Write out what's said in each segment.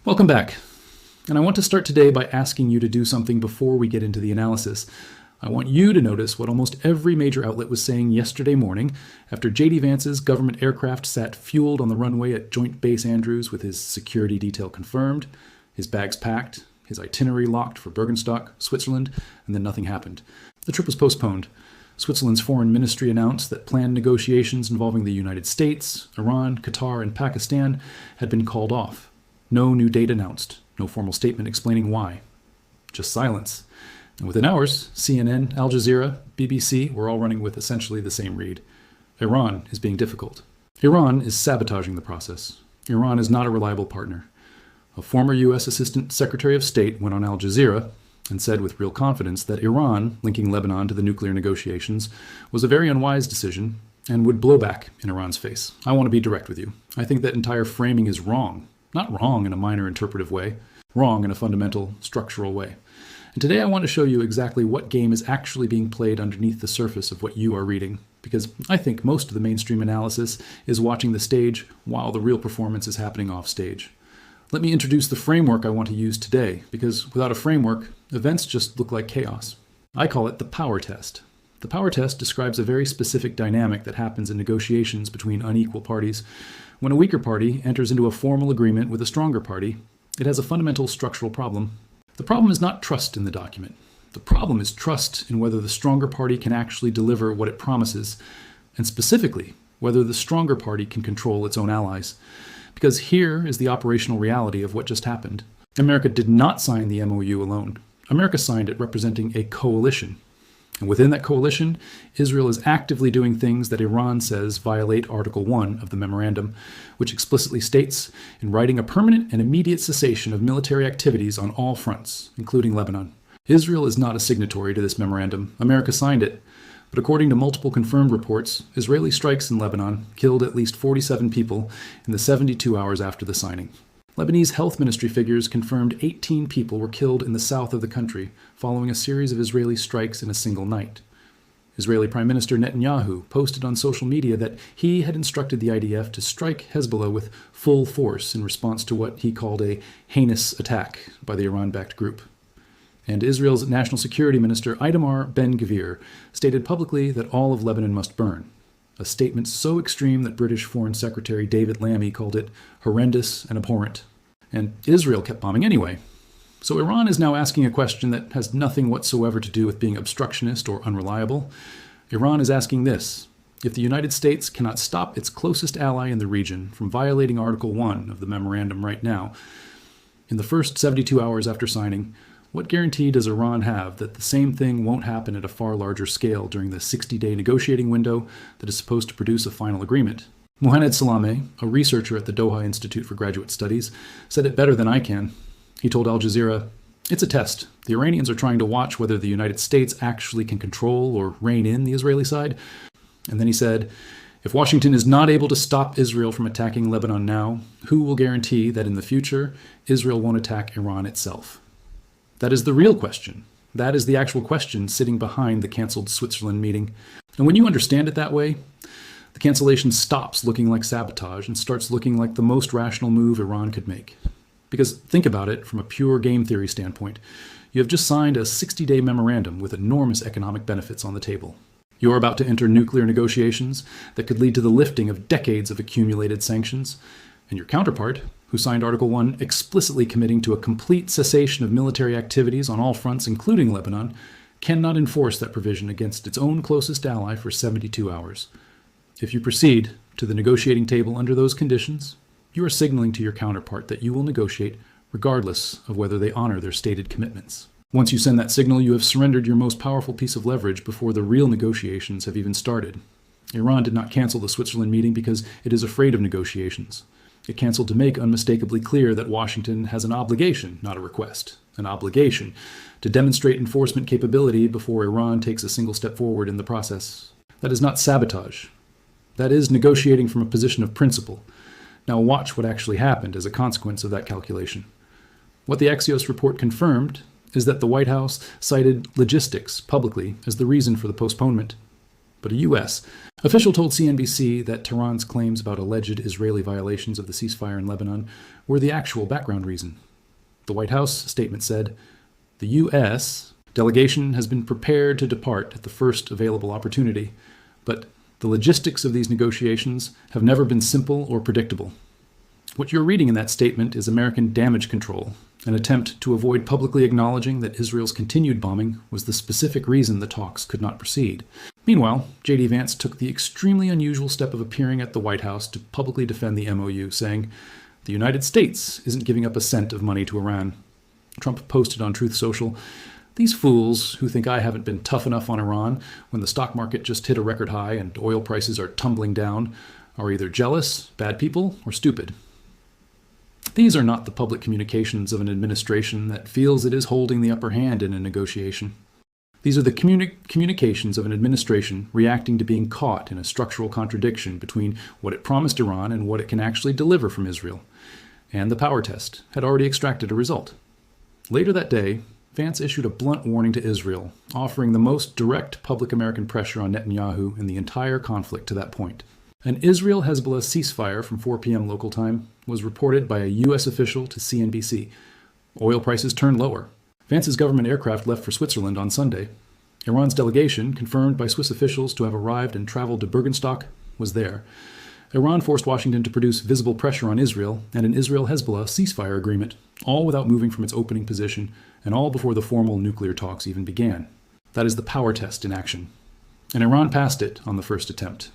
Welcome back. And I want to start today by asking you to do something before we get into the analysis. I want you to notice what almost every major outlet was saying yesterday morning after J.D. Vance's government aircraft sat fueled on the runway at Joint Base Andrews with his security detail confirmed, his bags packed, his itinerary locked for Bergenstock, Switzerland, and then nothing happened. The trip was postponed. Switzerland's foreign ministry announced that planned negotiations involving the United States, Iran, Qatar, and Pakistan had been called off. No new date announced, no formal statement explaining why. Just silence. And within hours, CNN, Al Jazeera, BBC were all running with essentially the same read. Iran is being difficult. Iran is sabotaging the process. Iran is not a reliable partner. A former U.S. Assistant Secretary of State went on Al Jazeera and said with real confidence that Iran, linking Lebanon to the nuclear negotiations, was a very unwise decision and would blow back in Iran's face. I want to be direct with you. I think that entire framing is wrong. Not wrong in a minor interpretive way, wrong in a fundamental, structural way. And today I want to show you exactly what game is actually being played underneath the surface of what you are reading, because I think most of the mainstream analysis is watching the stage while the real performance is happening off stage. Let me introduce the framework I want to use today, because without a framework, events just look like chaos. I call it the power test. The power test describes a very specific dynamic that happens in negotiations between unequal parties. When a weaker party enters into a formal agreement with a stronger party, it has a fundamental structural problem. The problem is not trust in the document. The problem is trust in whether the stronger party can actually deliver what it promises, and specifically, whether the stronger party can control its own allies. Because here is the operational reality of what just happened. America did not sign the MOU alone. America signed it representing a coalition. And within that coalition, Israel is actively doing things that Iran says violate Article 1 of the memorandum, which explicitly states in writing a permanent and immediate cessation of military activities on all fronts, including Lebanon. Israel is not a signatory to this memorandum. America signed it. But according to multiple confirmed reports, Israeli strikes in Lebanon killed at least 47 people in the 72 hours after the signing. Lebanese health ministry figures confirmed 18 people were killed in the south of the country following a series of Israeli strikes in a single night. Israeli Prime Minister Netanyahu posted on social media that he had instructed the IDF to strike Hezbollah with full force in response to what he called a heinous attack by the Iran-backed group. And Israel's National Security Minister Itamar Ben-Gvir stated publicly that all of Lebanon must burn, a statement so extreme that British Foreign Secretary David Lammy called it horrendous and abhorrent. And Israel kept bombing anyway. So Iran is now asking a question that has nothing whatsoever to do with being obstructionist or unreliable. Iran is asking this: if the United States cannot stop its closest ally in the region from violating Article 1 of the memorandum right now, in the first 72 hours after signing, what guarantee does Iran have that the same thing won't happen at a far larger scale during the 60-day negotiating window that is supposed to produce a final agreement? Mohamed Salameh, a researcher at the Doha Institute for Graduate Studies, said it better than I can. He told Al Jazeera, "It's a test. The Iranians are trying to watch whether the United States actually can control or rein in the Israeli side." And then he said, "If Washington is not able to stop Israel from attacking Lebanon now, who will guarantee that in the future Israel won't attack Iran itself?" That is the real question. That is the actual question sitting behind the canceled Switzerland meeting. And when you understand it that way, the cancellation stops looking like sabotage and starts looking like the most rational move Iran could make. Because think about it from a pure game theory standpoint. You have just signed a 60-day memorandum with enormous economic benefits on the table. You're about to enter nuclear negotiations that could lead to the lifting of decades of accumulated sanctions. And your counterpart, who signed Article 1 explicitly committing to a complete cessation of military activities on all fronts, including Lebanon, cannot enforce that provision against its own closest ally for 72 hours. If you proceed to the negotiating table under those conditions, you are signaling to your counterpart that you will negotiate regardless of whether they honor their stated commitments. Once you send that signal, you have surrendered your most powerful piece of leverage before the real negotiations have even started. Iran did not cancel the Switzerland meeting because it is afraid of negotiations. It canceled to make unmistakably clear that Washington has an obligation, not a request, an obligation to demonstrate enforcement capability before Iran takes a single step forward in the process. That is not sabotage. That is negotiating from a position of principle. Now watch what actually happened as a consequence of that calculation. What the Axios report confirmed is that the White House cited logistics publicly as the reason for the postponement. but a U.S. official told CNBC that Tehran's claims about alleged Israeli violations of the ceasefire in Lebanon were the actual background reason. The White House statement said, "The U.S. delegation has been prepared to depart at the first available opportunity, but the logistics of these negotiations have never been simple or predictable." What you're reading in that statement is American damage control, an attempt to avoid publicly acknowledging that Israel's continued bombing was the specific reason the talks could not proceed. Meanwhile, J.D. Vance took the extremely unusual step of appearing at the White House to publicly defend the MOU, saying, "The United States isn't giving up a cent of money to Iran." Trump posted on Truth Social, "These fools who think I haven't been tough enough on Iran when the stock market just hit a record high and oil prices are tumbling down are either jealous, bad people, or stupid." These are not the public communications of an administration that feels it is holding the upper hand in a negotiation. These are the communications of an administration reacting to being caught in a structural contradiction between what it promised Iran and what it can actually deliver from Israel. And the power test had already extracted a result. Later that day, Vance issued a blunt warning to Israel, offering the most direct public American pressure on Netanyahu in the entire conflict to that point. An Israel-Hezbollah ceasefire from 4 p.m. local time was reported by a U.S. official to CNBC. Oil prices turned lower. Vance's government aircraft left for Switzerland on Sunday. Iran's delegation, confirmed by Swiss officials to have arrived and traveled to Bergenstock, was there. Iran forced Washington to produce visible pressure on Israel and an Israel-Hezbollah ceasefire agreement, all without moving from its opening position, and all before the formal nuclear talks even began. That is the power test in action. And Iran passed it on the first attempt.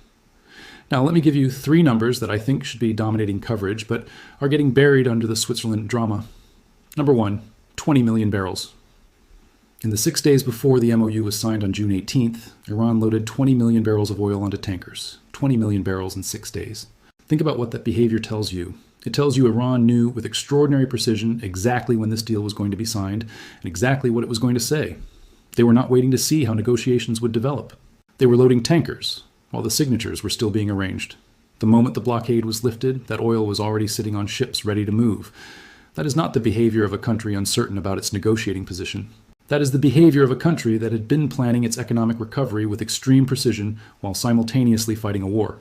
Now, let me give you 3 numbers that I think should be dominating coverage, but are getting buried under the Switzerland drama. Number 1, 20 million barrels. In the 6 days before the MOU was signed on June 18th, Iran loaded 20 million barrels of oil onto tankers. 20 million barrels in 6 days. Think about what that behavior tells you. It tells you Iran knew with extraordinary precision exactly when this deal was going to be signed and exactly what it was going to say. They were not waiting to see how negotiations would develop. They were loading tankers while the signatures were still being arranged. The moment the blockade was lifted, that oil was already sitting on ships ready to move. That is not the behavior of a country uncertain about its negotiating position. That is the behavior of a country that had been planning its economic recovery with extreme precision while simultaneously fighting a war.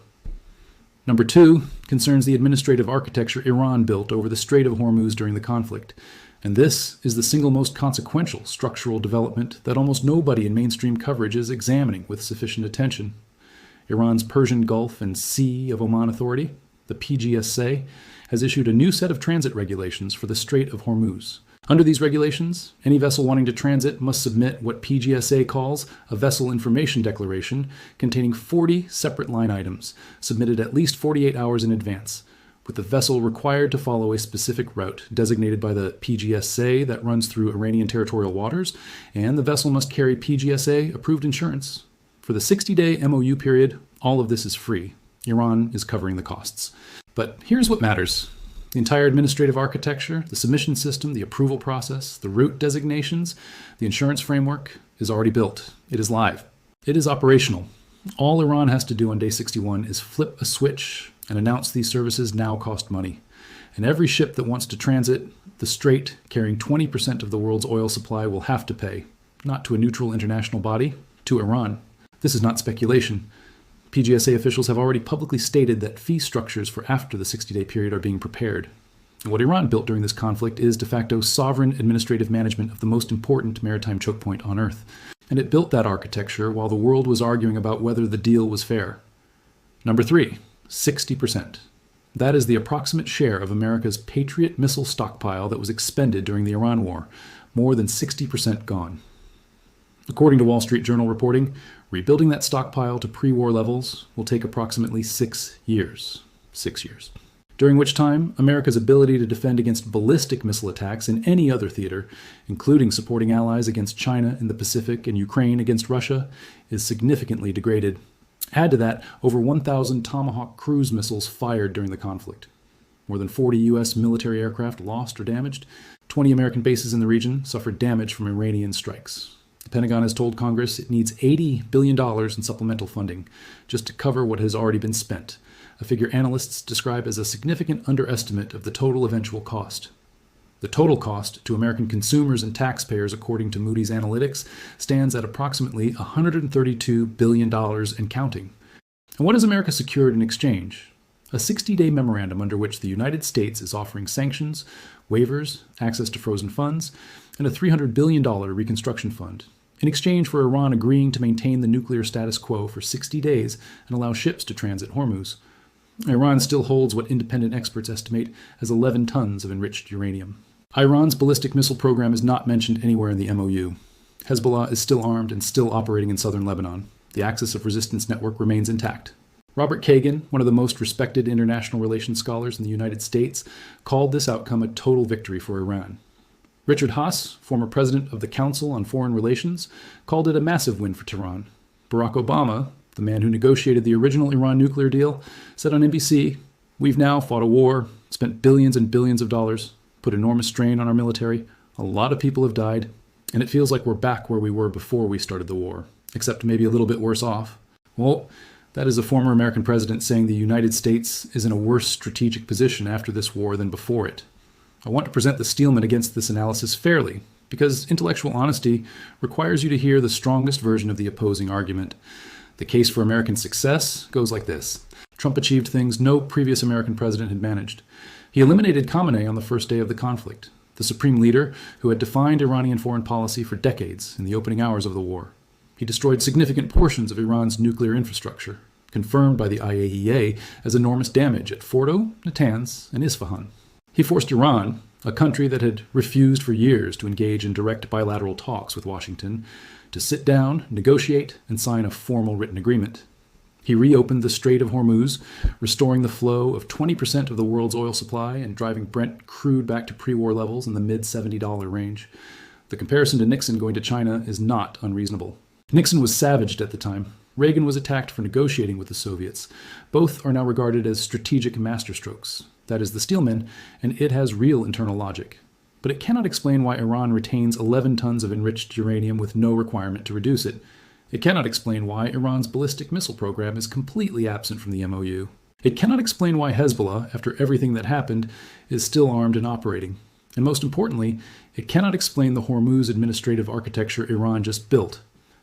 Number 2 concerns the administrative architecture Iran built over the Strait of Hormuz during the conflict. And this is the single most consequential structural development that almost nobody in mainstream coverage is examining with sufficient attention. Iran's Persian Gulf and Sea of Oman Authority, the PGSA, has issued a new set of transit regulations for the Strait of Hormuz. Under these regulations, any vessel wanting to transit must submit what PGSA calls a Vessel Information Declaration containing 40 separate line items, submitted at least 48 hours in advance, with the vessel required to follow a specific route designated by the PGSA that runs through Iranian territorial waters, and the vessel must carry PGSA-approved insurance. For the 60-day MOU period, all of this is free. Iran is covering the costs. But here's what matters. The entire administrative architecture, the submission system, the approval process, the route designations, the insurance framework is already built. It is live. It is operational. All Iran has to do on day 61 is flip a switch and announce these services now cost money. And every ship that wants to transit the strait carrying 20% of the world's oil supply will have to pay, not to a neutral international body, to Iran. This is not speculation. PGSA officials have already publicly stated that fee structures for after the 60-day period are being prepared. And what Iran built during this conflict is de facto sovereign administrative management of the most important maritime choke point on Earth. And it built that architecture while the world was arguing about whether the deal was fair. Number 3, 60%. That is the approximate share of America's Patriot missile stockpile that was expended during the Iran war. More than 60% gone. According to Wall Street Journal reporting, rebuilding that stockpile to pre-war levels will take approximately 6 years. 6 years. During which time, America's ability to defend against ballistic missile attacks in any other theater, including supporting allies against China in the Pacific and Ukraine against Russia, is significantly degraded. Add to that over 1,000 Tomahawk cruise missiles fired during the conflict. More than 40 U.S. military aircraft lost or damaged. 20 American bases in the region suffered damage from Iranian strikes. The Pentagon has told Congress it needs $80 billion in supplemental funding just to cover what has already been spent, a figure analysts describe as a significant underestimate of the total eventual cost. The total cost to American consumers and taxpayers, according to Moody's Analytics, stands at approximately $132 billion and counting. And what has America secured in exchange? A 60-day memorandum under which the United States is offering sanctions, waivers, access to frozen funds, and a $300 billion reconstruction fund, in exchange for Iran agreeing to maintain the nuclear status quo for 60 days and allow ships to transit Hormuz. Iran still holds what independent experts estimate as 11 tons of enriched uranium. Iran's ballistic missile program is not mentioned anywhere in the MOU. Hezbollah is still armed and still operating in southern Lebanon. The axis of resistance network remains intact. Robert Kagan, one of the most respected international relations scholars in the United States, called this outcome a total victory for Iran. Richard Haass, former president of the Council on Foreign Relations, called it a massive win for Tehran. Barack Obama, the man who negotiated the original Iran nuclear deal, said on NBC, "We've now fought a war, spent billions and billions of dollars, put enormous strain on our military, a lot of people have died, and it feels like we're back where we were before we started the war, except maybe a little bit worse off." Well, that is a former American president saying the United States is in a worse strategic position after this war than before it. I want to present the Steelman against this analysis fairly, because intellectual honesty requires you to hear the strongest version of the opposing argument. The case for American success goes like this. Trump achieved things no previous American president had managed. He eliminated Khamenei on the first day of the conflict, the supreme leader who had defined Iranian foreign policy for decades in the opening hours of the war. He destroyed significant portions of Iran's nuclear infrastructure, confirmed by the IAEA as enormous damage at Fordo, Natanz, and Isfahan. He forced Iran, a country that had refused for years to engage in direct bilateral talks with Washington, to sit down, negotiate, and sign a formal written agreement. He reopened the Strait of Hormuz, restoring the flow of 20% of the world's oil supply and driving Brent crude back to pre-war levels in the mid-$70 range. The comparison to Nixon going to China is not unreasonable. Nixon was savaged at the time. Reagan was attacked for negotiating with the Soviets. Both are now regarded as strategic masterstrokes. That is the Steelman, and it has real internal logic. But it cannot explain why Iran retains 11 tons of enriched uranium with no requirement to reduce it. It cannot explain why Iran's ballistic missile program is completely absent from the MOU. It cannot explain why Hezbollah, after everything that happened, is still armed and operating. And most importantly, it cannot explain the Hormuz administrative architecture Iran just built.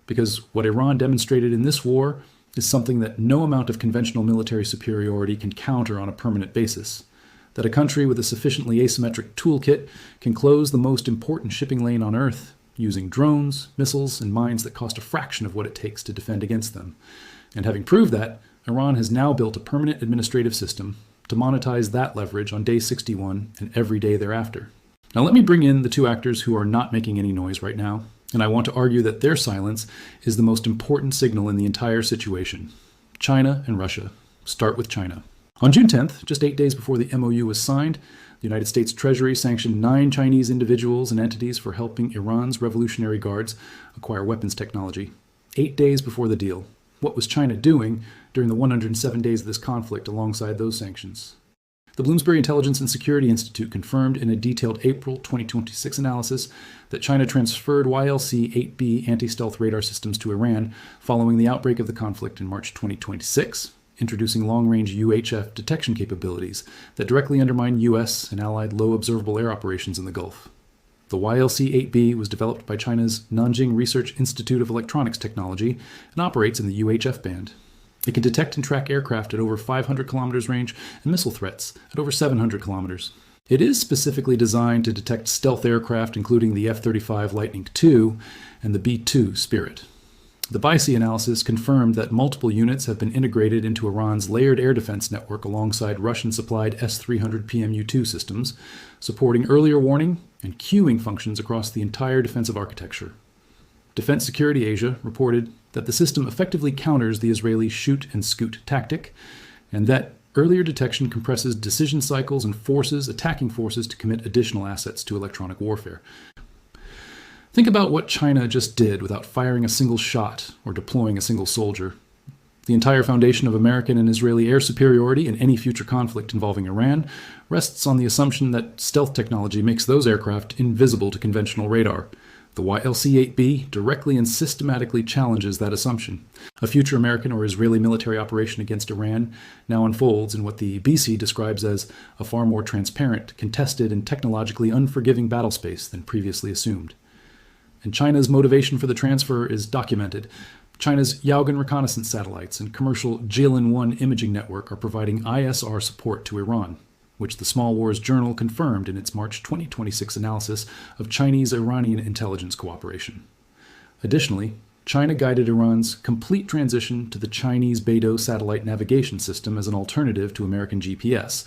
Because what Iran demonstrated in this war is something that no amount of conventional military superiority can counter on a permanent basis. That a country with a sufficiently asymmetric toolkit can close the most important shipping lane on Earth, using drones, missiles, and mines that cost a fraction of what it takes to defend against them. And having proved that, Iran has now built a permanent administrative system to monetize that leverage on day 61 and every day thereafter. Now let me bring in the two actors who are not making any noise right now, and I want to argue that their silence is the most important signal in the entire situation. China and Russia. Start with China. On June 10th, just 8 days before the MOU was signed, the United States Treasury sanctioned 9 Chinese individuals and entities for helping Iran's Revolutionary Guards acquire weapons technology. 8 days before the deal. What was China doing during the 107 days of this conflict alongside those sanctions? The Bloomsbury Intelligence and Security Institute confirmed in a detailed April 2026 analysis that China transferred YLC-8B anti-stealth radar systems to Iran following the outbreak of the conflict in March 2026, introducing long-range UHF detection capabilities that directly undermine U.S. and allied low observable air operations in the Gulf. The YLC-8B was developed by China's Nanjing Research Institute of Electronics Technology and operates in the UHF band. It can detect and track aircraft at over 500 kilometers range and missile threats at over 700 kilometers. It is specifically designed to detect stealth aircraft, including the F-35 Lightning II and the B-2 Spirit. The BICE analysis confirmed that multiple units have been integrated into Iran's layered air defense network alongside Russian-supplied S-300 PMU-2 systems, supporting earlier warning and queuing functions across the entire defensive architecture. Defense Security Asia reported that the system effectively counters the Israeli shoot and scoot tactic, and that earlier detection compresses decision cycles and forces attacking forces to commit additional assets to electronic warfare. Think about what China just did without firing a single shot or deploying a single soldier. The entire foundation of American and Israeli air superiority in any future conflict involving Iran rests on the assumption that stealth technology makes those aircraft invisible to conventional radar. The YLC-8B directly and systematically challenges that assumption. A future American or Israeli military operation against Iran now unfolds in what the BC describes as a far more transparent, contested, and technologically unforgiving battlespace than previously assumed. And China's motivation for the transfer is documented. China's Yaogan reconnaissance satellites and commercial Jilin-1 imaging network are providing ISR support to Iran, which the Small Wars Journal confirmed in its March 2026 analysis of Chinese-Iranian intelligence cooperation. Additionally, China guided Iran's complete transition to the Chinese Beidou satellite navigation system as an alternative to American GPS,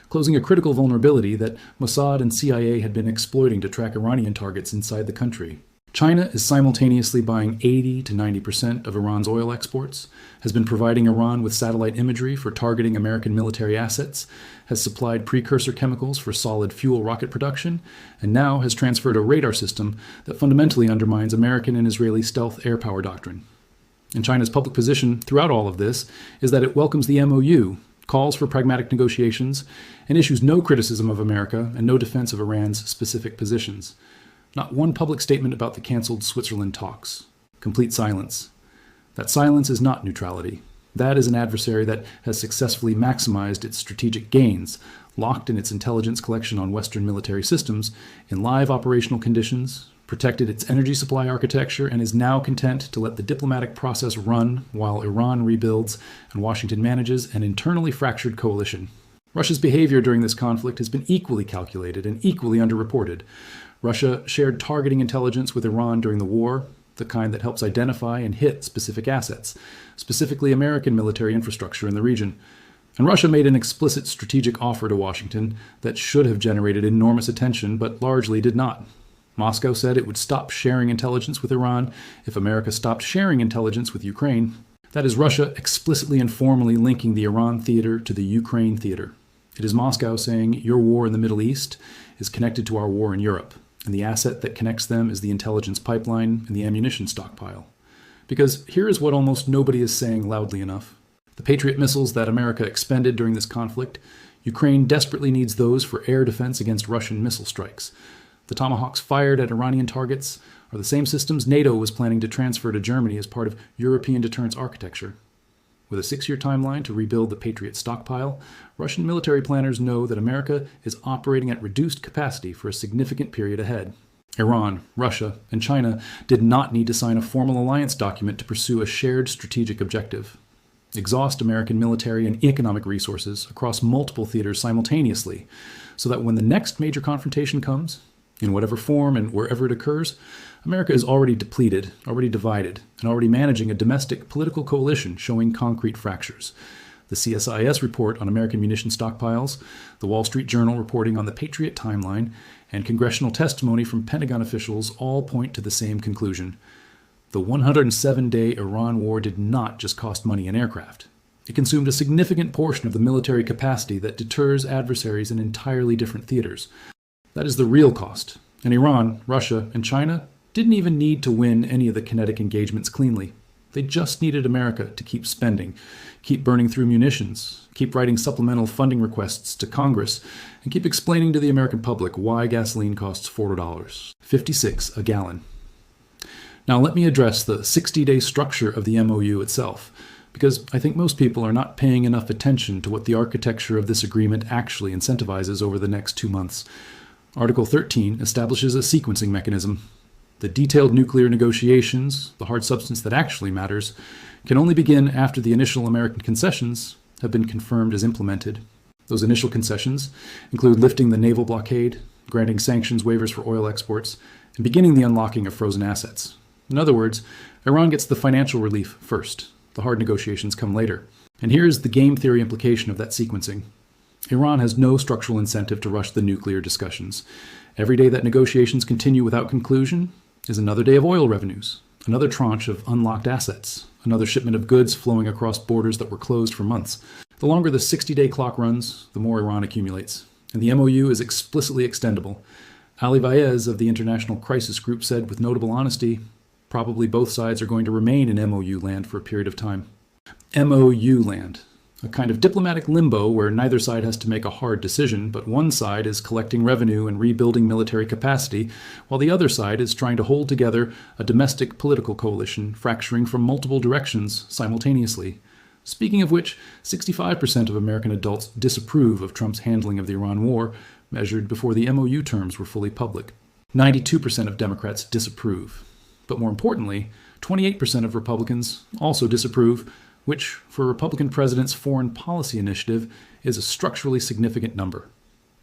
closing a critical vulnerability that Mossad and CIA had been exploiting to track Iranian targets inside the country. China is simultaneously buying 80 to 90% of Iran's oil exports, has been providing Iran with satellite imagery for targeting American military assets, has supplied precursor chemicals for solid fuel rocket production, and now has transferred a radar system that fundamentally undermines American and Israeli stealth air power doctrine. And China's public position throughout all of this is that it welcomes the MOU, calls for pragmatic negotiations, and issues no criticism of America and no defense of Iran's specific positions. Not one public statement about the canceled Switzerland talks. Complete silence. That silence is not neutrality. That is an adversary that has successfully maximized its strategic gains, locked in its intelligence collection on Western military systems, in live operational conditions, protected its energy supply architecture, and is now content to let the diplomatic process run while Iran rebuilds and Washington manages an internally fractured coalition. Russia's behavior during this conflict has been equally calculated and equally underreported. Russia shared targeting intelligence with Iran during the war, the kind that helps identify and hit specific assets, specifically American military infrastructure in the region. And Russia made an explicit strategic offer to Washington that should have generated enormous attention, but largely did not. Moscow said it would stop sharing intelligence with Iran if America stopped sharing intelligence with Ukraine. That is Russia explicitly and formally linking the Iran theater to the Ukraine theater. It is Moscow saying your war in the Middle East is connected to our war in Europe, and the asset that connects them is the intelligence pipeline and the ammunition stockpile. Because here is what almost nobody is saying loudly enough. The Patriot missiles that America expended during this conflict, Ukraine desperately needs those for air defense against Russian missile strikes. The Tomahawks fired at Iranian targets are the same systems NATO was planning to transfer to Germany as part of European deterrence architecture. With a 6-year timeline to rebuild the Patriot stockpile, Russian military planners know that America is operating at reduced capacity for a significant period ahead. Iran, Russia, and China did not need to sign a formal alliance document to pursue a shared strategic objective. Exhaust American military and economic resources across multiple theaters simultaneously, so that when the next major confrontation comes, in whatever form and wherever it occurs, America is already depleted, already divided, and already managing a domestic political coalition showing concrete fractures. The CSIS report on American munition stockpiles, the Wall Street Journal reporting on the Patriot timeline, and congressional testimony from Pentagon officials all point to the same conclusion. The 107-day Iran war did not just cost money and aircraft. It consumed a significant portion of the military capacity that deters adversaries in entirely different theaters. That is the real cost. And Iran, Russia, and China didn't even need to win any of the kinetic engagements cleanly. They just needed America to keep spending, keep burning through munitions, keep writing supplemental funding requests to Congress, and keep explaining to the American public why gasoline costs $4.56 a gallon. Now let me address the 60-day structure of the MOU itself, because I think most people are not paying enough attention to what the architecture of this agreement actually incentivizes over the next 2 months. Article 13 establishes a sequencing mechanism. The detailed nuclear negotiations, the hard substance that actually matters, can only begin after the initial American concessions have been confirmed as implemented. Those initial concessions include lifting the naval blockade, granting sanctions waivers for oil exports, and beginning the unlocking of frozen assets. In other words, Iran gets the financial relief first. The hard negotiations come later. And here is the game theory implication of that sequencing. Iran has no structural incentive to rush the nuclear discussions. Every day that negotiations continue without conclusion is another day of oil revenues, another tranche of unlocked assets, another shipment of goods flowing across borders that were closed for months. The longer the 60-day clock runs, the more Iran accumulates. And the MOU is explicitly extendable. Ali Vaez of the International Crisis Group said with notable honesty, probably both sides are going to remain in MOU land for a period of time. MOU land. a kind of diplomatic limbo where neither side has to make a hard decision, but one side is collecting revenue and rebuilding military capacity, while the other side is trying to hold together a domestic political coalition fracturing from multiple directions simultaneously. Speaking of which, 65% of American adults disapprove of Trump's handling of the Iran war, measured before the MOU terms were fully public. 92% of Democrats disapprove. But more importantly, 28% of Republicans also disapprove, which, for a Republican president's foreign policy initiative, is a structurally significant number.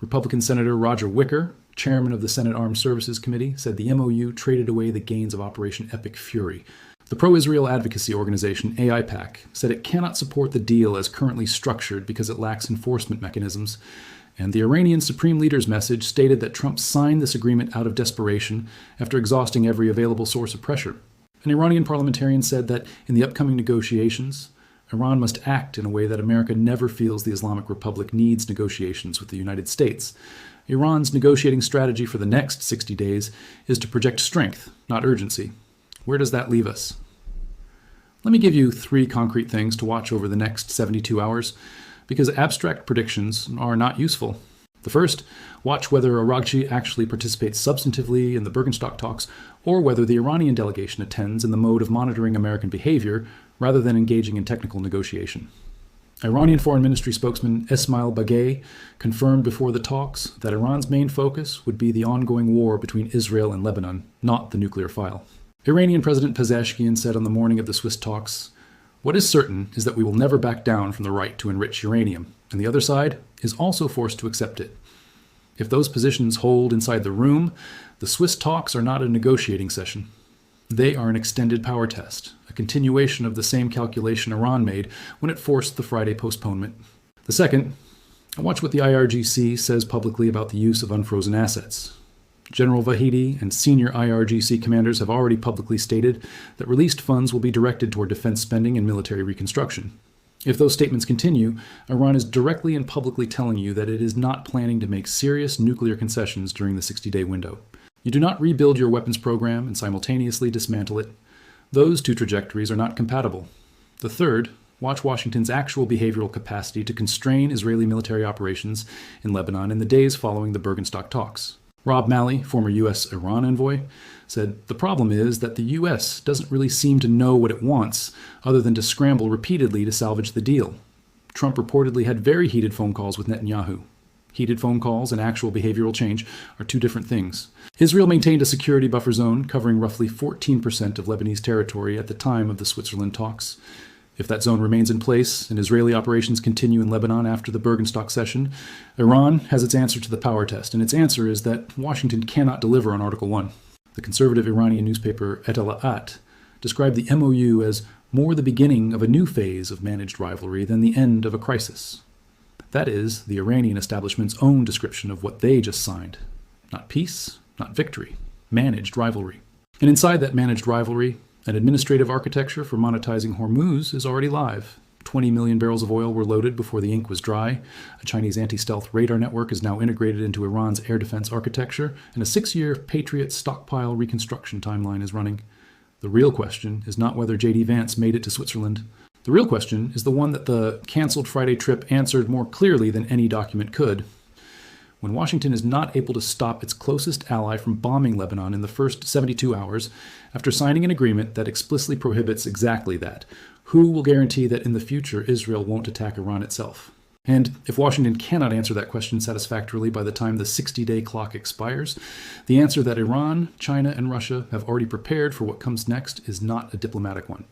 Republican Senator Roger Wicker, chairman of the Senate Armed Services Committee, said the MOU traded away the gains of Operation Epic Fury. The pro-Israel advocacy organization AIPAC said it cannot support the deal as currently structured because it lacks enforcement mechanisms. And the Iranian Supreme Leader's message stated that Trump signed this agreement out of desperation after exhausting every available source of pressure. An Iranian parliamentarian said that in the upcoming negotiations, Iran must act in a way that America never feels the Islamic Republic needs negotiations with the United States. Iran's negotiating strategy for the next 60 days is to project strength, not urgency. Where does that leave us? Let me give you 3 concrete things to watch over the next 72 hours, because abstract predictions are not useful. The first, watch whether Araghchi actually participates substantively in the Bergenstock talks, or whether the Iranian delegation attends in the mode of monitoring American behavior rather than engaging in technical negotiation. Iranian Foreign Ministry spokesman Esmail Bagay confirmed before the talks that Iran's main focus would be the ongoing war between Israel and Lebanon, not the nuclear file. Iranian President Pezeshkian said on the morning of the Swiss talks, "What is certain is that we will never back down from the right to enrich uranium, and the other side is also forced to accept it." If those positions hold inside the room, the Swiss talks are not a negotiating session. They are an extended power test, a continuation of the same calculation Iran made when it forced the Friday postponement. The second, watch what the IRGC says publicly about the use of unfrozen assets. General Vahidi and senior IRGC commanders have already publicly stated that released funds will be directed toward defense spending and military reconstruction. If those statements continue, Iran is directly and publicly telling you that it is not planning to make serious nuclear concessions during the 60-day window. You do not rebuild your weapons program and simultaneously dismantle it. Those 2 trajectories are not compatible. The third, watch Washington's actual behavioral capacity to constrain Israeli military operations in Lebanon in the days following the Bergenstock talks. Rob Malley, former U.S. Iran envoy, said, "The problem is that the U.S. doesn't really seem to know what it wants other than to scramble repeatedly to salvage the deal. Trump reportedly had very heated phone calls with Netanyahu. Heated phone calls and actual behavioral change are 2 different things." Israel maintained a security buffer zone covering roughly 14% of Lebanese territory at the time of the Switzerland talks. If that zone remains in place and Israeli operations continue in Lebanon after the Bergenstock session, Iran has its answer to the power test, and its answer is that Washington cannot deliver on Article 1. The conservative Iranian newspaper Etela'at described the MOU as more the beginning of a new phase of managed rivalry than the end of a crisis. That is the Iranian establishment's own description of what they just signed. Not peace, not victory, managed rivalry. And inside that managed rivalry, an administrative architecture for monetizing Hormuz is already live. 20 million barrels of oil were loaded before the ink was dry. A Chinese anti-stealth radar network is now integrated into Iran's air defense architecture, and a 6-year Patriot stockpile reconstruction timeline is running. The real question is not whether J.D. Vance made it to Switzerland. The real question is the one that the canceled Friday trip answered more clearly than any document could. When Washington is not able to stop its closest ally from bombing Lebanon in the first 72 hours, after signing an agreement that explicitly prohibits exactly that, who will guarantee that in the future Israel won't attack Iran itself? And if Washington cannot answer that question satisfactorily by the time the 60-day clock expires, the answer that Iran, China, and Russia have already prepared for what comes next is not a diplomatic one.